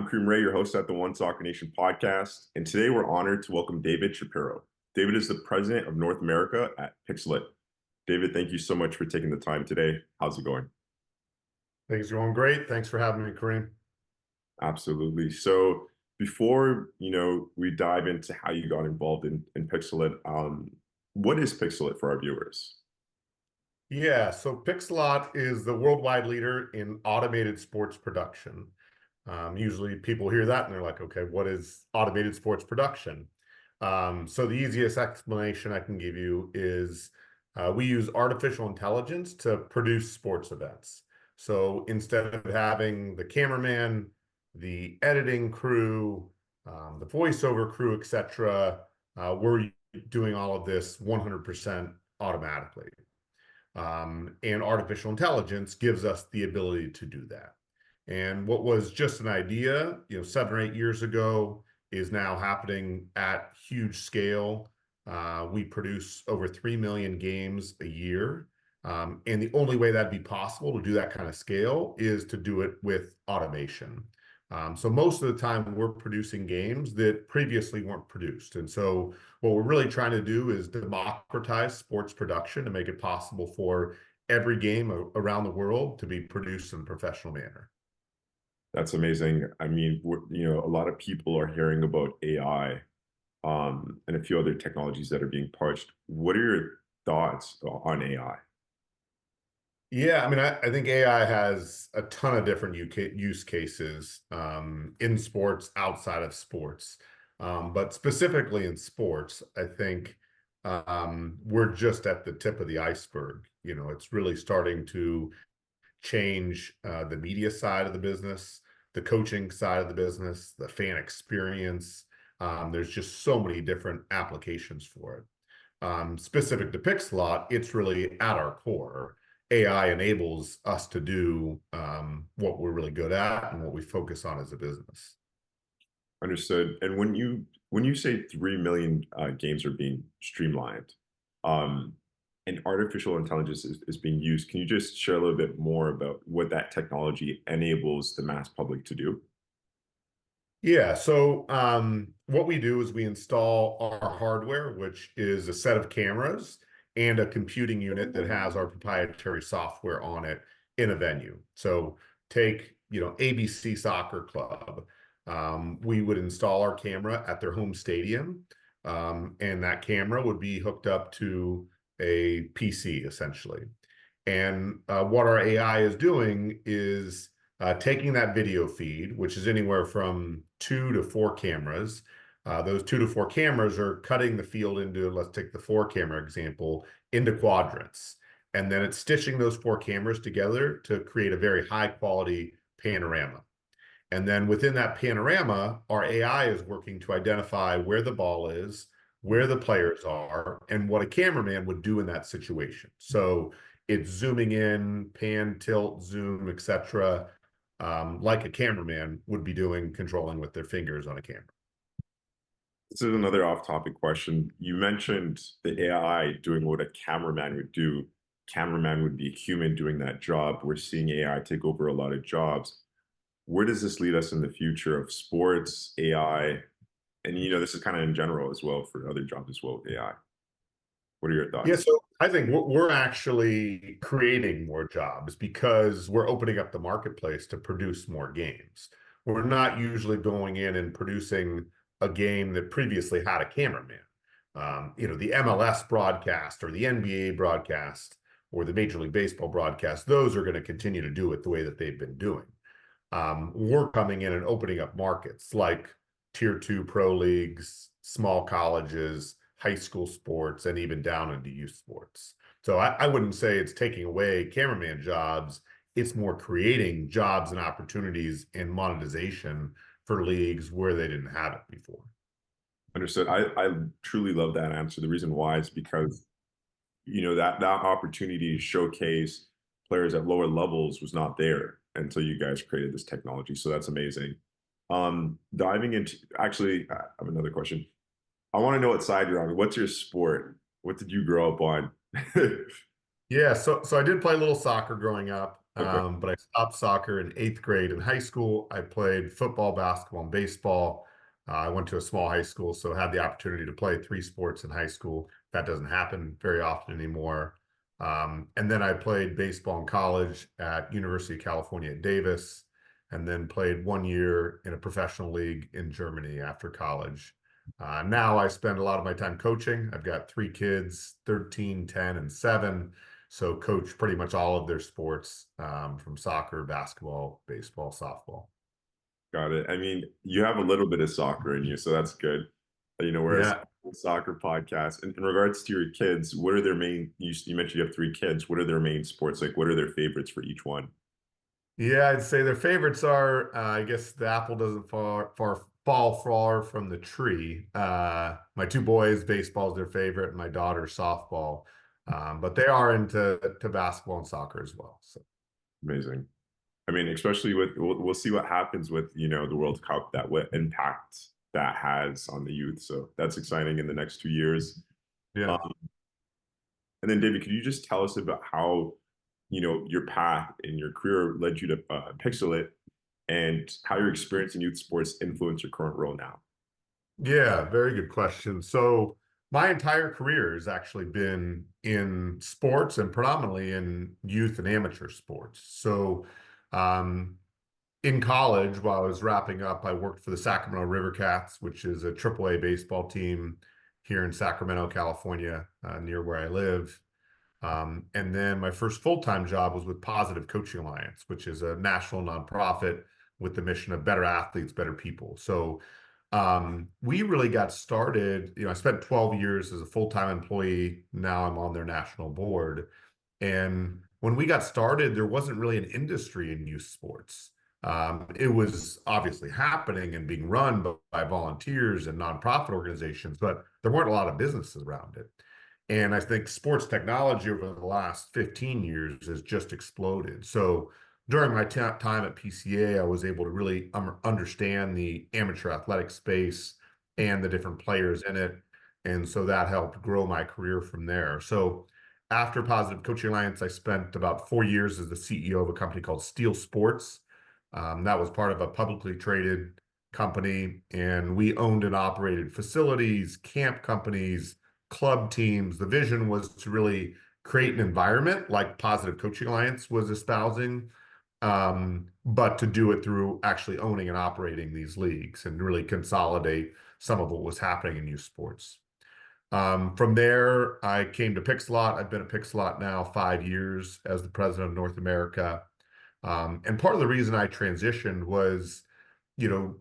I'm Kareem Ray, your host at the One Soccer Nation podcast, and today we're honored to welcome David Shapiro. David is the president of North America at Pixellot. David, thank you so much for taking the time today. How's it going? Things are going great. Thanks for having me, Kareem. Absolutely. So before we dive into how you got involved in Pixellot, what is Pixellot for our viewers? Yeah, so Pixellot is the worldwide leader in automated sports production. Usually people hear that and they're like, okay, what is automated sports production? So the easiest explanation I can give you is we use artificial intelligence to produce sports events. So instead of having the cameraman, the editing crew, the voiceover crew, etc., we're doing all of this 100% automatically. And artificial intelligence gives us the ability to do that. And what was just an idea, 7 or 8 years ago, is now happening at huge scale. We produce over 3 million games a year. And the only way that'd be possible to do that kind of scale is to do it with automation. So most of the time we're producing games that previously weren't produced. And so what we're really trying to do is democratize sports production to make it possible for every game around the world to be produced in a professional manner. That's amazing. I mean, a lot of people are hearing about AI, and a few other technologies that are being pushed. What are your thoughts on AI? Yeah, I mean, I think AI has a ton of different use cases in sports, outside of sports. But specifically in sports, I think we're just at the tip of the iceberg. It's really starting to change the media side of the business, the coaching side of the business, the fan experience. There's just so many different applications for it. Specific to Pixellot, it's really at our core. AI enables us to do what we're really good at and what we focus on as a business. Understood. And when you say 3 million games are being streamlined, um, and artificial intelligence is being used, can you just share a little bit more about what that technology enables the mass public to do? Yeah, so what we do is we install our hardware, which is a set of cameras and a computing unit that has our proprietary software on it in a venue. So take, ABC Soccer Club. We would install our camera at their home stadium, and that camera would be hooked up to a PC essentially. And what our AI is doing is taking that video feed, which is anywhere from 2 to 4 cameras. Those 2 to 4 cameras are cutting the field into, let's take the 4 camera example, into quadrants. And then it's stitching those 4 cameras together to create a very high quality panorama. And then within that panorama, our AI is working to identify where the ball is, where the players are, and what a cameraman would do in that situation. So it's zooming in, pan, tilt, zoom, etc., like a cameraman would be doing, controlling with their fingers on a camera. This is another off-topic question. You mentioned the AI doing what a cameraman would do. Cameraman would be a human doing that job. We're seeing AI take over a lot of jobs. Where does this lead us in the future of sports, AI? And this is kind of in general as well for other jobs as well with AI. What are your Yeah, thoughts? so I think we're actually creating more jobs because we're opening up the marketplace to produce more games. We're not usually going in and producing a game that previously had a cameraman. The MLS broadcast or the NBA broadcast or the Major League Baseball broadcast, those are going to continue to do it the way that they've been doing. We're coming in and opening up markets like tier 2 pro leagues, small colleges, high school sports, and even down into youth sports. So I wouldn't say it's taking away cameraman jobs. It's more creating jobs and opportunities and monetization for leagues where they didn't have it before. Understood. I truly love that answer. The reason why is because that opportunity to showcase players at lower levels was not there until you guys created this technology. So that's amazing. Diving into actually, I have another question. I want to know what side you're on. What's your sport? What did you grow up on? Yeah, so I did play a little soccer growing up. Okay. But I stopped soccer in eighth grade. In high school, I played football, basketball, and baseball. I went to a small high school, so had the opportunity to play three sports in high school. That doesn't happen very often anymore. And then I played baseball in college at University of California at Davis, and then played 1 year in a professional league in Germany after college. Now I spend a lot of my time coaching. I've got three kids, 13, 10, and 7. So coach pretty much all of their sports, from soccer, basketball, baseball, softball. Got it. I mean, you have a little bit of soccer in you, so that's good. We're a Yeah. soccer podcast. In regards to your kids, what are their main, you mentioned you have three kids. What are their main sports? Like, what are their favorites for each one? Yeah, I'd say their favorites are, I guess the apple doesn't fall far from the tree. My two boys, baseball is their favorite, and my daughter, softball. But they are into basketball and soccer as well. So Amazing. I mean, especially with, we'll see what happens with, the World Cup, that what impact that has on the youth. So that's exciting in the next 2 years. yeah. Um, and then, David, could you just tell us about how, your path in your career led you to Pixellot and how your experience in youth sports influence your current role now? Yeah, very good question. So my entire career has actually been in sports and predominantly in youth and amateur sports. So um, in college, while I was wrapping up, I worked for the Sacramento River Cats, which is a AAA baseball team here in Sacramento, California, near where I live. And then my first full-time job was with Positive Coaching Alliance, which is a national nonprofit with the mission of better athletes, better people. So we really got started, I spent 12 years as a full-time employee. Now I'm on their national board. And when we got started, there wasn't really an industry in youth sports. It was obviously happening and being run by volunteers and nonprofit organizations, but there weren't a lot of businesses around it. And I think sports technology over the last 15 years has just exploded. So during my time at PCA, I was able to really understand the amateur athletic space and the different players in it. And so that helped grow my career from there. So after Positive Coaching Alliance, I spent about 4 years as the CEO of a company called Steel Sports. That was part of a publicly traded company, and we owned and operated facilities, camp companies, club teams. The vision was to really create an environment like Positive Coaching Alliance was espousing, but to do it through actually owning and operating these leagues and really consolidate some of what was happening in youth sports. From there, I came to Pixellot. I've been at Pixellot now 5 years as the president of North America. And part of the reason I transitioned was,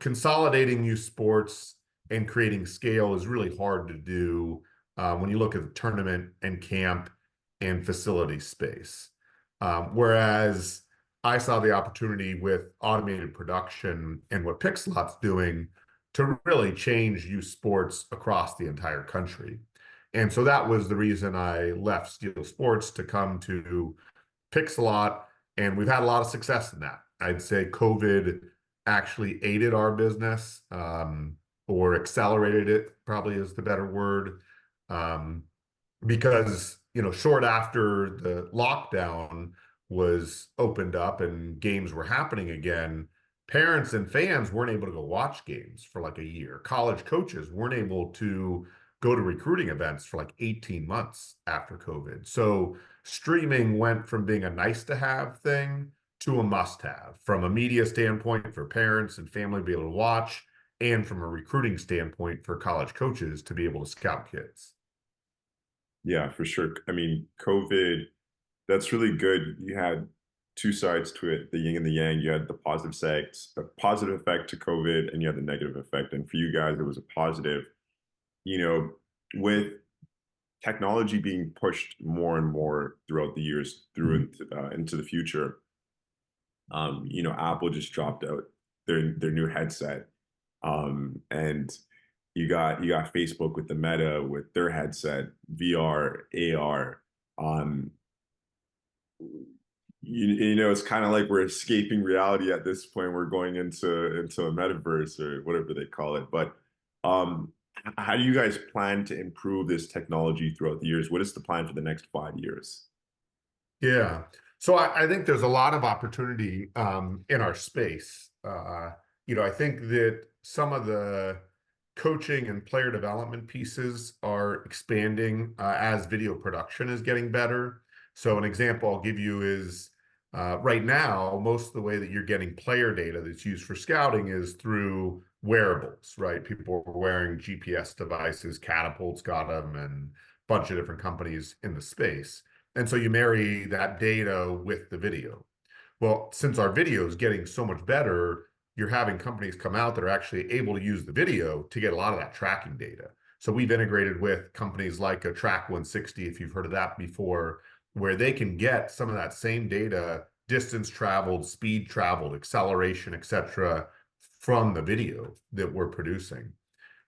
consolidating youth sports and creating scale is really hard to do when you look at the tournament and camp and facility space. Whereas I saw the opportunity with automated production and what Pixellot's doing to really change youth sports across the entire country. And so that was the reason I left Steel Sports to come to Pixellot, and we've had a lot of success in that. I'd say COVID actually aided our business, or accelerated it, probably is the better word. Um, because short after the lockdown was opened up and games were happening again, parents and fans weren't able to go watch games for like a year. College coaches weren't able to go to recruiting events for like 18 months after COVID. So streaming went from being a nice to have thing to a must have from a media standpoint for parents and family to be able to watch, and from a recruiting standpoint for college coaches to be able to scout kids. Yeah, for sure. I mean, COVID, that's really good. You had two sides to it, the yin and the yang. You had the positive effect to COVID, and you had the negative effect. And for you guys, it was a positive. You know, with technology being pushed more and more throughout the years through into the future, Apple just dropped out their new headset, and you got Facebook with the Meta with their headset, VR, AR. Um, it's kind of like we're escaping reality at this point. We're going into a metaverse or whatever they call it. But um, how do you guys plan to improve this technology throughout the years? What is the plan for the next 5 years? Yeah. So I think there's a lot of opportunity in our space. I think that some of the coaching and player development pieces are expanding as video production is getting better. So an example I'll give you is right now, most of the way that you're getting player data that's used for scouting is through wearables, right? People are wearing GPS devices, Catapult's got them, and a bunch of different companies in the space. And so you marry that data with the video. Well, since our video is getting so much better, you're having companies come out that are actually able to use the video to get a lot of that tracking data. So we've integrated with companies like a Track 160, if you've heard of that before, where they can get some of that same data, distance traveled, speed traveled, acceleration, etc., from the video that we're producing.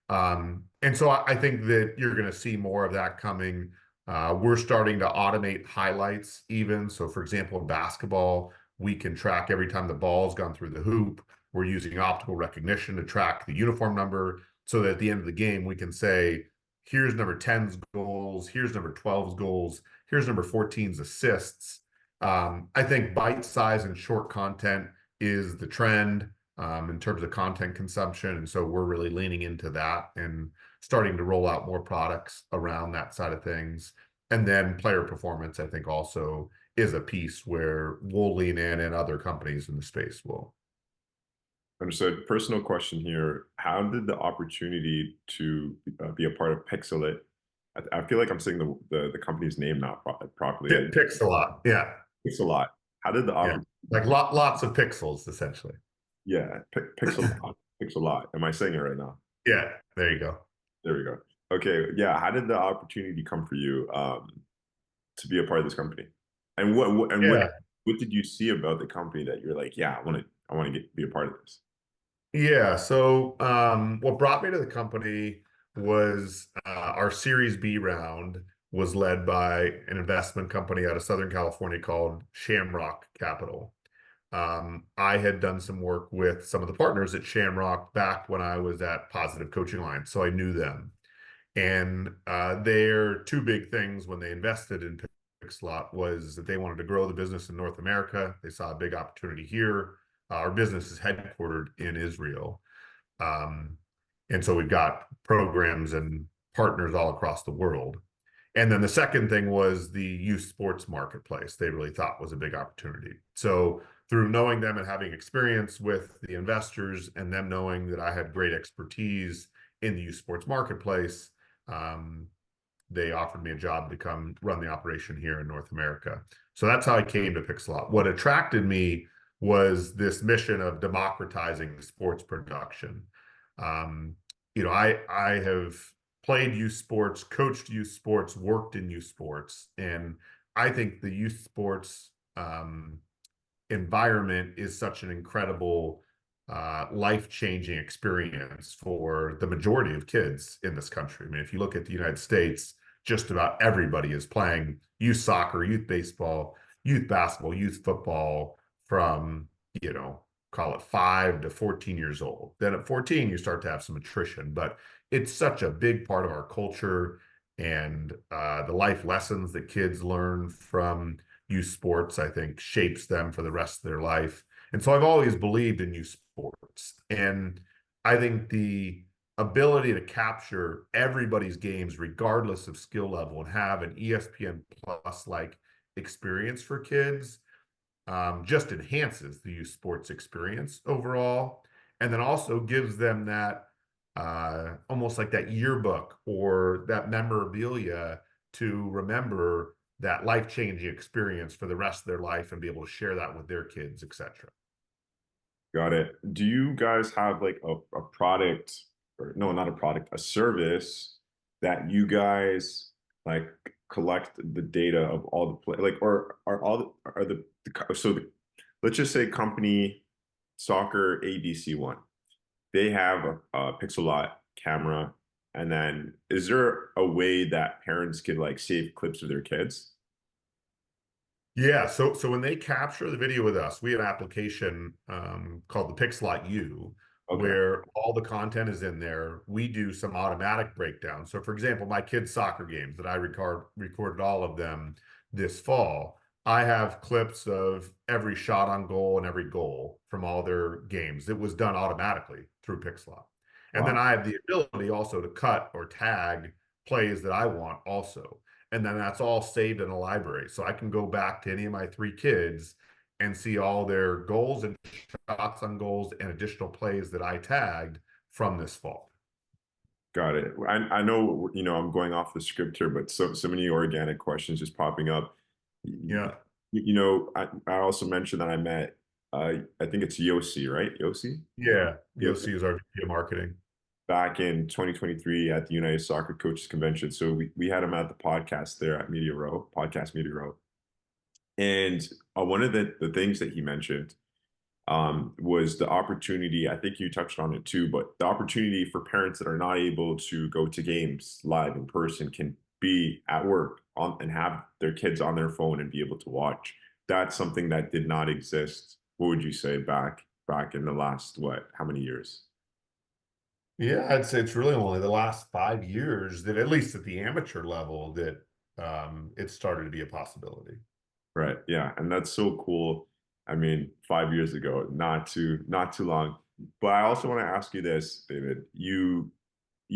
And so I think that you're going to see more of that coming. We're starting to automate highlights even. So, for example, in basketball, we can track every time the ball's gone through the hoop. We're using optical recognition to track the uniform number so that at the end of the game, we can say, here's number 10's goals, here's number 12's goals, here's number 14's assists. I think bite size and short content is the trend in terms of content consumption. And so we're really leaning into that and starting to roll out more products around that side of things. And then player performance, I think, also is a piece where we'll lean in and other companies in the space will. Understood. Personal question here. How did the opportunity to be a part of Pixellot? I feel like I'm saying the company's name not properly. Pixellot. Yeah. Pixellot. How did the Yeah. opportunity? Like lots of pixels, essentially. Yeah, Pixellot. Pixellot. Am I saying it right now? Yeah. There you go. There we go. Okay. Yeah. How did the opportunity come for you to be a part of this company? And Yeah. what did you see about the company that you're like, yeah, I want to be a part of this? Yeah. So what brought me to the company was our Series B round was led by an investment company out of Southern California called Shamrock Capital. I had done some work with some of the partners at Shamrock back when I was at Positive Coaching Alliance, so I knew them. And their two big things when they invested in Pixellot was that they wanted to grow the business in North America. They saw a big opportunity here. Our business is headquartered in Israel. Um, and so we've got programs and partners all across the world. And then the second thing was the youth sports marketplace, they really thought was a big opportunity. So through knowing them and having experience with the investors and them knowing that I had great expertise in the youth sports marketplace, um, they offered me a job to come run the operation here in North America. So that's how I came to Pixellot. What attracted me was this mission of democratizing sports production. Um, I have played youth sports, coached youth sports, worked in youth sports, and I think the youth sports environment is such an incredible life-changing experience for the majority of kids in this country. I mean, if you look at the United States, just about everybody is playing youth soccer, youth baseball, youth basketball, youth football from, call it 5 to 14 years old. Then at 14, you start to have some attrition, but it's such a big part of our culture and the life lessons that kids learn from youth sports, I think, shapes them for the rest of their life. And so I've always believed in youth sports. And I think the ability to capture everybody's games, regardless of skill level, and have an ESPN Plus like experience for kids just enhances the youth sports experience overall. And then also gives them that almost like that yearbook or that memorabilia to remember that life-changing experience for the rest of their life and be able to share that with their kids, etc. Got it. Do you guys have like a product, or no, not a product, a service that you guys like collect the data of all the play, like, or are all are so let's just say company soccer ABC one, they have a Pixellot camera, and then is there a way that parents can like save clips of their kids? Yeah, so when they capture the video with us, we have an application called the Pixellot U, Okay. where all the content is in there. We do some automatic breakdown. So, for example, my kids' soccer games that I recorded all of them this fall. I have clips of every shot on goal and every goal from all their games. It was done automatically through Pixellot. And then Wow. I have the ability also to cut or tag plays that I want also. And then that's all saved in a library. So I can go back to any of my three kids and see all their goals and shots on goals and additional plays that I tagged from this fall. Got it. I know, I'm going off the script here, but so many organic questions just popping up. You, Yeah. I also mentioned that I met, I think it's Yossi, right? Yossi? Yeah. Yeah. Yossi is our VP of marketing. Back in 2023 at the United Soccer Coaches Convention. So we had him at the podcast there at Media Row, Podcast Media Row. And one of the things that he mentioned was the opportunity. I think you touched on it too, but the opportunity for parents that are not able to go to games live in person can be at work and have their kids on their phone and be able to watch. That's something that did not exist. What would you say back in the last what? How many years? Yeah, I'd say it's really only the last 5 years that, at least at the amateur level, that it started to be a possibility. Right. Yeah. And that's so cool. I mean, 5 years ago, not too long. But I also want to ask you this, David. You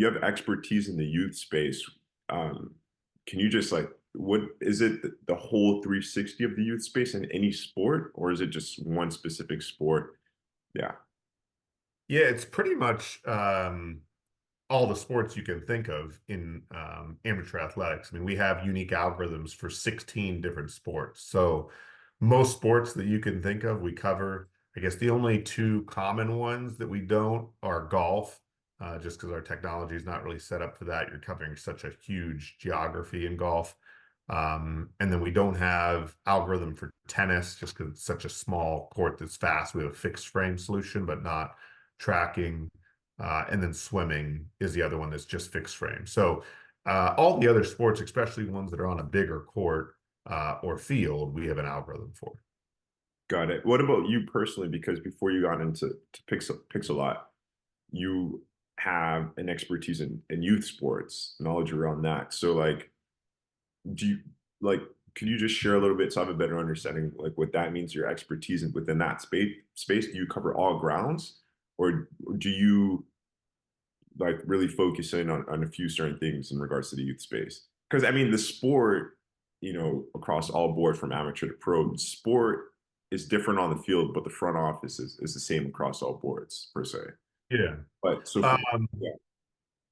have expertise in the youth space. Can you just like what is it the whole 360 of the youth space in any sport, or is it just one specific sport? Yeah. Yeah, it's pretty much all the sports you can think of in amateur athletics. I mean, we have unique algorithms for 16 different sports. So most sports that you can think of, we cover. I guess the only two common ones that we don't are golf, just because our technology is not really set up for that. You're covering such a huge geography in golf. And then we don't have algorithm for tennis, just because it's such a small court that's fast. We have a fixed frame solution, but not tracking. And then swimming is the other one that's just fixed frame. So all the other sports, especially ones that are on a bigger court or field, we have an algorithm for. Got it. What about you personally? Because before you got into Pixellot, you have an expertise in youth sports, knowledge around that. So like do you like could you just share a little bit so I have a better understanding like what that means, your expertise within that space? Do you cover all grounds or do you like really focus in on a few certain things in regards to the youth space? Because I mean the sport, across all boards from amateur to pro, sport is different on the field, but the front office is the same across all boards per se. Yeah. But so Um, yeah,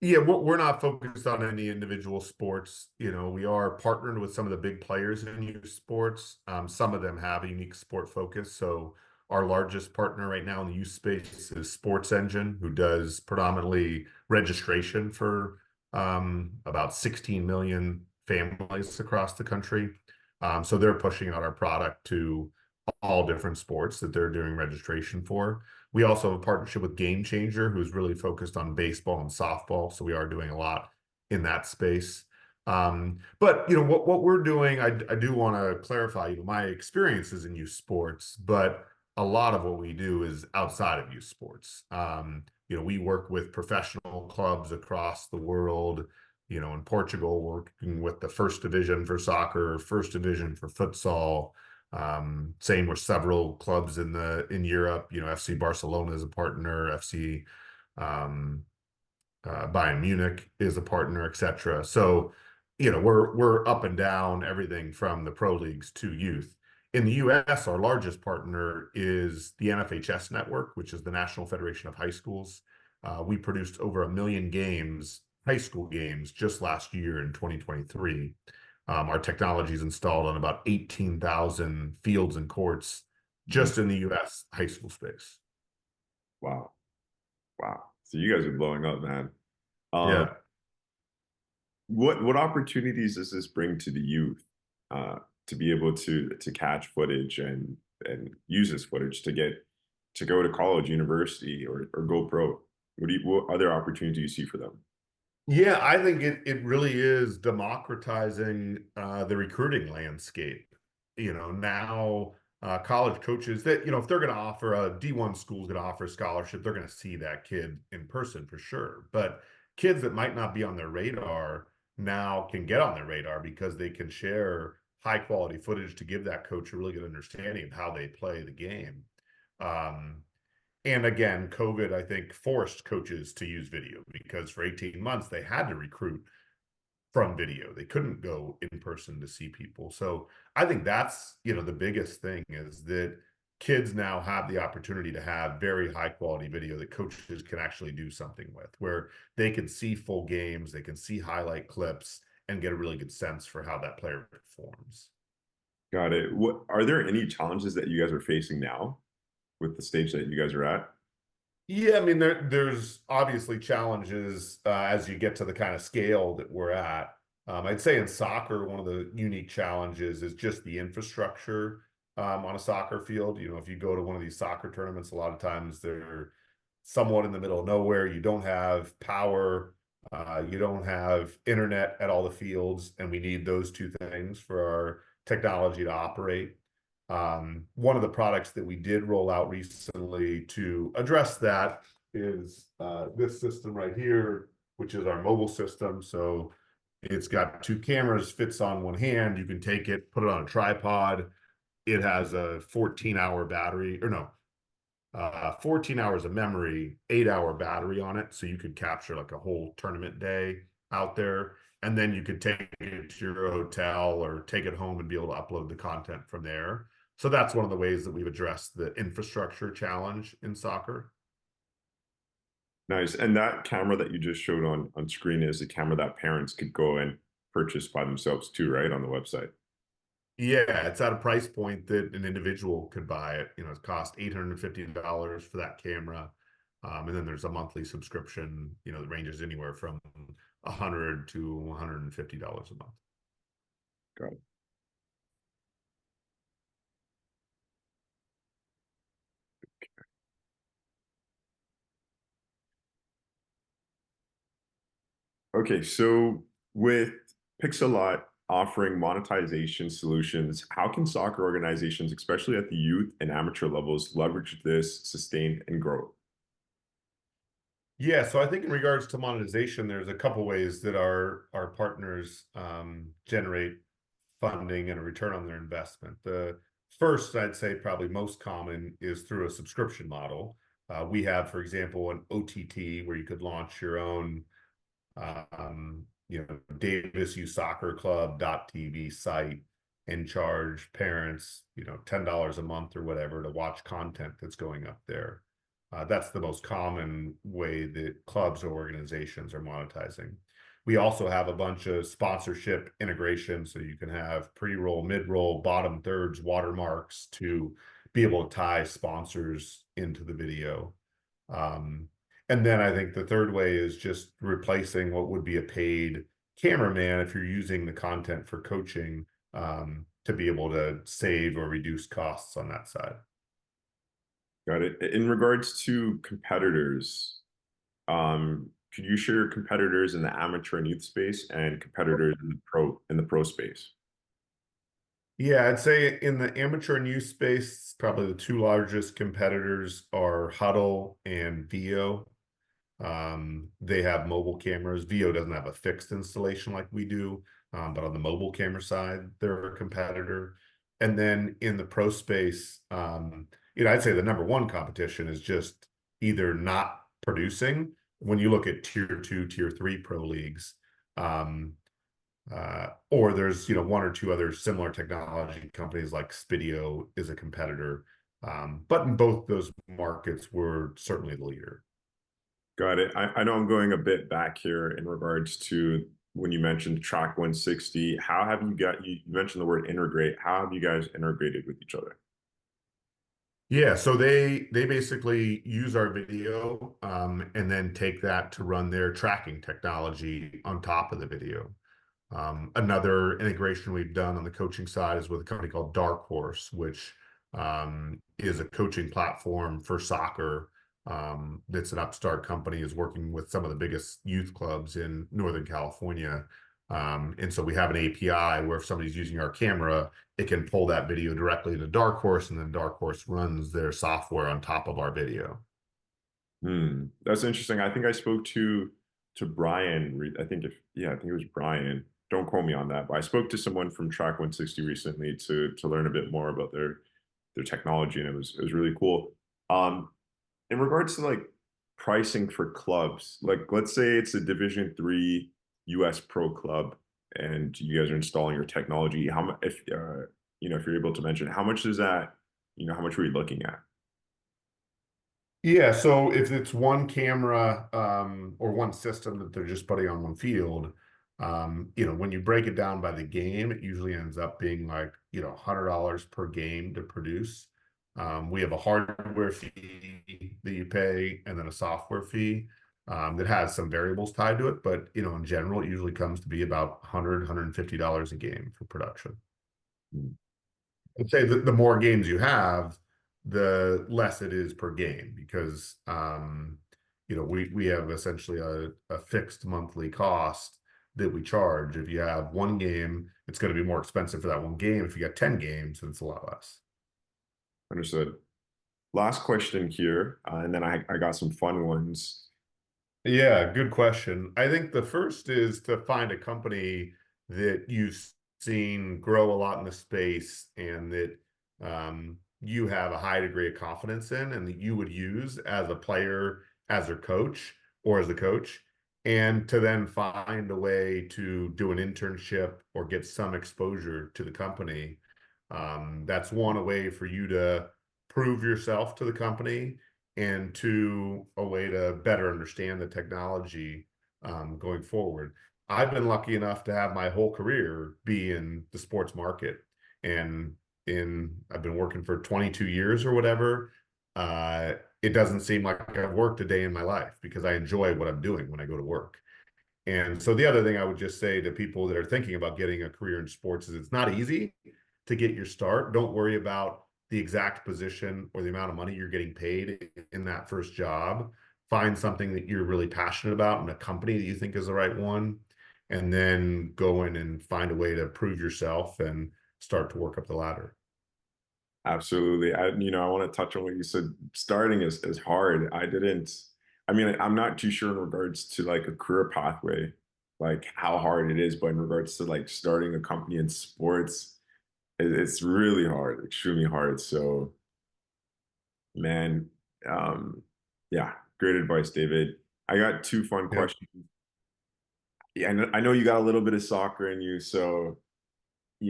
Yeah, we're not focused on any individual sports. We are partnered with some of the big players in youth sports. Some of them have a unique sport focus. So our largest partner right now in the youth space is Sports Engine, who does predominantly registration for about 16 million families across the country. So they're pushing out our product to all different sports that they're doing registration for. We also have a partnership with Game Changer, who's really focused on baseball and softball. So we are doing a lot in that space. But what we're doing, I do want to clarify, my experience is in youth sports, but a lot of what we do is outside of youth sports. We work with professional clubs across the world. In Portugal, working with the first division for soccer, first division for futsal. Same with several clubs in Europe. FC Barcelona is a partner. FC Bayern Munich is a partner, etc. So, we're up and down everything from the pro leagues to youth. In the U.S., our largest partner is the NFHS network, which is the National Federation of High Schools. We produced over 1 million games, high school games, just last year in 2023. Our technology is installed on about 18,000 fields and courts mhm. just in the U.S. high school space. Wow, wow. So you guys are blowing up, man. Um, Yeah. what opportunities does this bring to the youth to be able to catch footage and use this footage to go to college, university, or go pro? What other opportunities do you see for them? Yeah, I think it really is democratizing the recruiting landscape. Now college coaches that, if they're going to offer a D1 school is going to offer a scholarship, they're going to see that kid in person for sure. But kids that might not be on their radar now can get on their radar because they can share high quality footage to give that coach a really good understanding of how they play the game. Um, and again, COVID, I think, forced coaches to use video because for 18 months they had to recruit from video. They couldn't go in person to see people. So I think that's, the biggest thing is that kids now have the opportunity to have very high quality video that coaches can actually do something with, where they can see full games, they can see highlight clips and get a really good sense for how that player performs. Got it. What are there any challenges that you guys are facing now with the stage that you guys are at? Yeah, I mean, there's obviously challenges as you get to the kind of scale that we're at. I'd say in soccer, one of the unique challenges is just the infrastructure on a soccer field. If you go to one of these soccer tournaments, a lot of times they're somewhat in the middle of nowhere. You don't have power, you don't have internet at all the fields, and we need those two things for our technology to operate. One of the products that we did roll out recently to address that is this system right here, which is our mobile system. So it's got two cameras, fits on one hand. You can take it, put it on a tripod. It has a 14-hour battery, or no, 14 hours of memory, 8-hour battery on it. So you could capture like a whole tournament day out there. And then you could take it to your hotel or take it home and be able to upload the content from there. So that's one of the ways that we've addressed the infrastructure challenge in soccer. Nice. And that camera that you just showed on screen is a camera that parents could go and purchase by themselves too, right? On the website. Yeah, it's at a price point that an individual could buy it. It costs $850 for that camera. And then there's a monthly subscription, that ranges anywhere from $100 to $150 a month. Got it. Okay, so with Pixellot offering monetization solutions, how can soccer organizations, especially at the youth and amateur levels, leverage this, sustain, and grow? Yeah, so I think in regards to monetization, there's a couple ways that our partners generate funding and a return on their investment. The first, I'd say probably most common, is through a subscription model. We have, for example, an OTT where you could launch your own, Davis U Soccer Club.tv site and charge parents, $10 a month or whatever to watch content that's going up there. That's the most common way that clubs or organizations are monetizing. We also have a bunch of sponsorship integration, so you can have pre-roll, mid-roll, bottom thirds, watermarks to be able to tie sponsors into the video. And then I think the third way is just replacing what would be a paid cameraman if you're using the content for coaching, to be able to save or reduce costs on that side. Got it. In regards to competitors, could you share your competitors in the amateur and youth space and competitors in the pro space? Yeah, I'd say in the amateur and youth space, probably the two largest competitors are Huddle and Vio. They have mobile cameras. Vio doesn't have a fixed installation like we do, but on the mobile camera side, they're a competitor. And then in the pro space, I'd say the number one competition is just either not producing. When you look at tier two, tier three pro leagues, or there's one or two other similar technology companies like Spidio is a competitor. But in both those markets, we're certainly the leader. Got it. I know I'm going a bit back here in regards to when you mentioned Track 160. How have you mentioned the word integrate. How have you guys integrated with each other? Yeah, so they basically use our video, and then take that to run their tracking technology on top of the video. Another integration we've done on the coaching side is with a company called Dark Horse, which is a coaching platform for soccer. That's an upstart company, is working with some of the biggest youth clubs in Northern California. And so we have an API where if somebody's using our camera, it can pull that video directly into Dark Horse, and then Dark Horse runs their software on top of our video. That's interesting. I think I spoke to Brian. I think it was Brian. Don't quote me on that, but I spoke to someone from Track 160 recently to learn a bit more about their technology, and it was really cool. In regards to like pricing for clubs, like let's say it's a Division 3 US pro club, and you guys are installing your technology. How much, if if you're able to mention, how much is that? How much are we looking at? Yeah, so if it's one camera or one system that they're just putting on one field, when you break it down by the game, it usually ends up being like, $100 per game to produce. We have a hardware fee that you pay and then a software fee that has some variables tied to it. But, in general, it usually comes to be about $150 a game for production. Hmm. I'd say that the more games you have, the less it is per game because we have essentially a fixed monthly cost that we charge. If you have one game, it's going to be more expensive for that one game. If you got 10 games, then it's a lot less. Understood. Last question here, and then I got some fun ones. Yeah, good question. I think the first is to find a company that you've seen grow a lot in the space and that you have a high degree of confidence in and that you would use as a player, as a coach, or as a coach, and to then find a way to do an internship or get some exposure to the company. That's one, a way for you to prove yourself to the company, and two, a way to better understand the technology going forward. I've been lucky enough to have my whole career be in the sports market, and I've been working for 22 years or whatever. It doesn't seem like I've worked a day in my life because I enjoy what I'm doing when I go to work. And so the other thing I would just say to people that are thinking about getting a career in sports is it's not easy to get your start. Don't worry about the exact position or the amount of money you're getting paid in that first job. Find something that you're really passionate about and a company that you think is the right one, and then go in and find a way to prove yourself and start to work up the ladder. Absolutely. I want to touch on what you said. Starting is hard. I mean, I'm not too sure in regards to like a career pathway, like how hard it is, but in regards to like starting a company in sports, it's really hard, extremely hard. So, man, um, yeah, great advice, David. I got two fun Yep. questions. Yeah, I know you got a little bit of soccer in you, so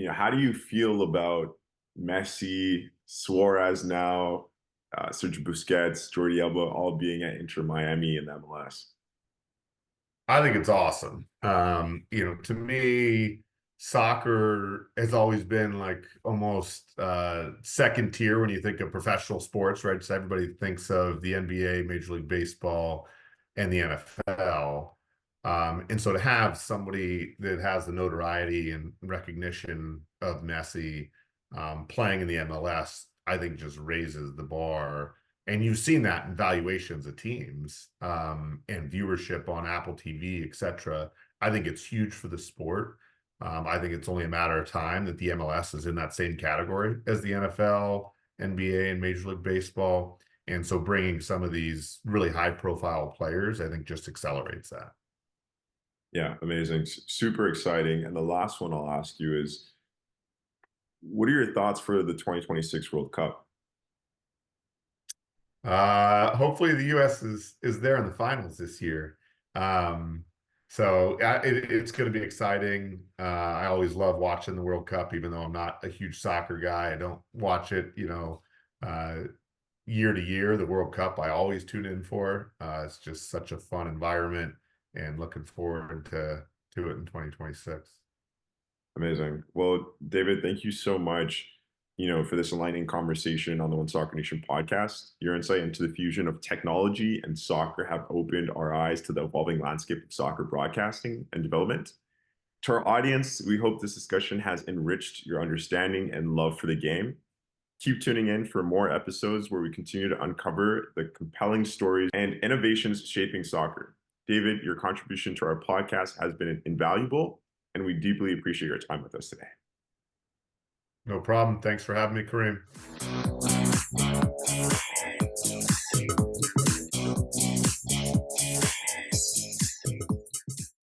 how do you feel about Messi, Suarez now, Sergio Busquets, Jordi Alba all being at Inter Miami in the MLS? I think it's awesome. To me, soccer has always been like almost second tier when you think of professional sports, right? So everybody thinks of the NBA, Major League Baseball, and the NFL. And so to have somebody that has the notoriety and recognition of Messi playing in the MLS, I think just raises the bar. And you've seen that in valuations of teams and viewership on Apple TV, et cetera. I think it's huge for the sport. I think it's only a matter of time that the MLS is in that same category as the NFL, NBA, and Major League Baseball. And so bringing some of these really high profile players, I think just accelerates that. Yeah, amazing. Super exciting. And the last one I'll ask you is, what are your thoughts for the 2026 World Cup? Hopefully the US is there in the finals this year. Um, it's going to be exciting. I always love watching the World Cup, even though I'm not a huge soccer guy. I don't watch it, uh, year to year. The World Cup I always tune in for. It's just such a fun environment, and looking forward to it in 2026. Amazing. Well, David, thank you so much, for this enlightening conversation on the One Soccer Nation podcast. Your insight into the fusion of technology and soccer have opened our eyes to the evolving landscape of soccer broadcasting and development. To our audience, we hope this discussion has enriched your understanding and love for the game. Keep tuning in for more episodes where we continue to uncover the compelling stories and innovations shaping soccer. David, your contribution to our podcast has been invaluable, and we deeply appreciate your time with us today. No problem. Thanks for having me, Kareem.